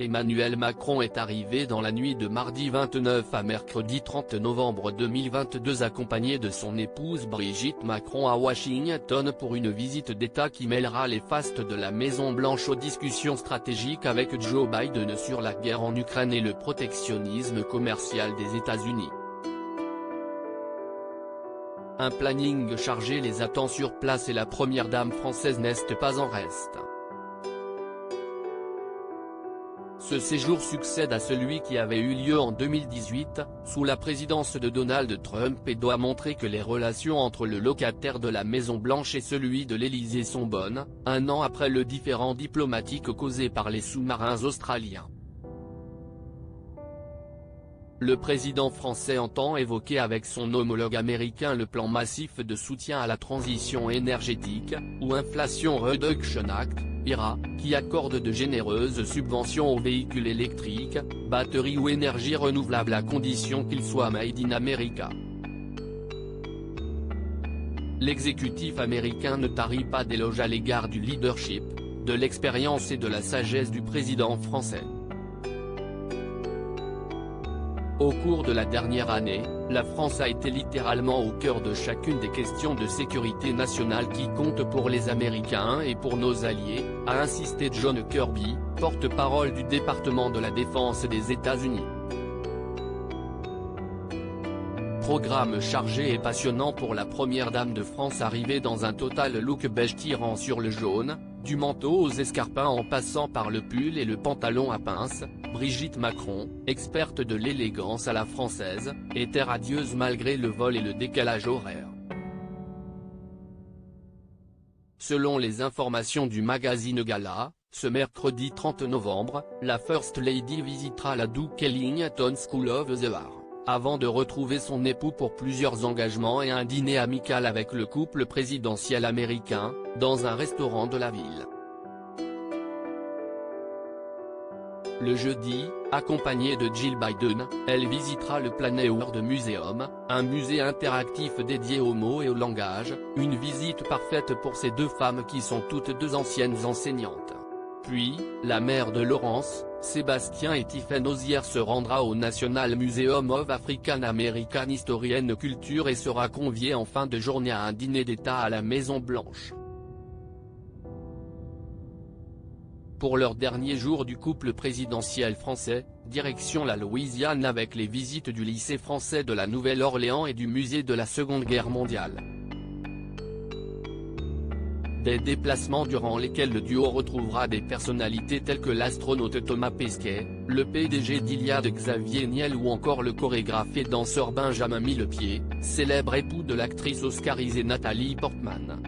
Emmanuel Macron est arrivé dans la nuit de mardi 29 à mercredi 30 novembre 2022 accompagné de son épouse Brigitte Macron à Washington pour une visite d'État qui mêlera les fastes de la Maison-Blanche aux discussions stratégiques avec Joe Biden sur la guerre en Ukraine et le protectionnisme commercial des États-Unis. Un planning chargé les attend sur place et la première dame française n'est pas en reste. Ce séjour succède à celui qui avait eu lieu en 2018, sous la présidence de Donald Trump et doit montrer que les relations entre le locataire de la Maison-Blanche et celui de l'Élysée sont bonnes, un an après le différend diplomatique causé par les sous-marins australiens. Le président français entend évoquer avec son homologue américain le plan massif de soutien à la transition énergétique, ou Inflation Reduction Act, IRA, qui accorde de généreuses subventions aux véhicules électriques, batteries ou énergies renouvelables à condition qu'ils soient made in America. L'exécutif américain ne tarit pas d'éloges à l'égard du leadership, de l'expérience et de la sagesse du président français. Au cours de la dernière année, la France a été littéralement au cœur de chacune des questions de sécurité nationale qui comptent pour les Américains et pour nos alliés, a insisté John Kirby, porte-parole du département de la Défense des États-Unis. Programme chargé et passionnant pour la première dame de France arrivée dans un total look beige tirant sur le jaune, du manteau aux escarpins en passant par le pull et le pantalon à pince, Brigitte Macron, experte de l'élégance à la française, était radieuse malgré le vol et le décalage horaire. Selon les informations du magazine Gala, ce mercredi 30 novembre, la First Lady visitera la Duke Ellington School of the Arts, avant de retrouver son époux pour plusieurs engagements et un dîner amical avec le couple présidentiel américain, dans un restaurant de la ville. Le jeudi, accompagnée de Jill Biden, elle visitera le Planet Museum, un musée interactif dédié aux mots et au langage, une visite parfaite pour ces deux femmes qui sont toutes deux anciennes enseignantes. Puis, la mère de Laurence, Sébastien et Tiffen Ozière se rendra au National Museum of African American History and Culture et sera conviée en fin de journée à un dîner d'État à la Maison-Blanche. Pour leur dernier jour du couple présidentiel français, direction la Louisiane avec les visites du lycée français de la Nouvelle-Orléans et du musée de la Seconde Guerre mondiale. Des déplacements durant lesquels le duo retrouvera des personnalités telles que l'astronaute Thomas Pesquet, le PDG d'Iliade Xavier Niel ou encore le chorégraphe et danseur Benjamin Millepied, célèbre époux de l'actrice oscarisée Nathalie Portman.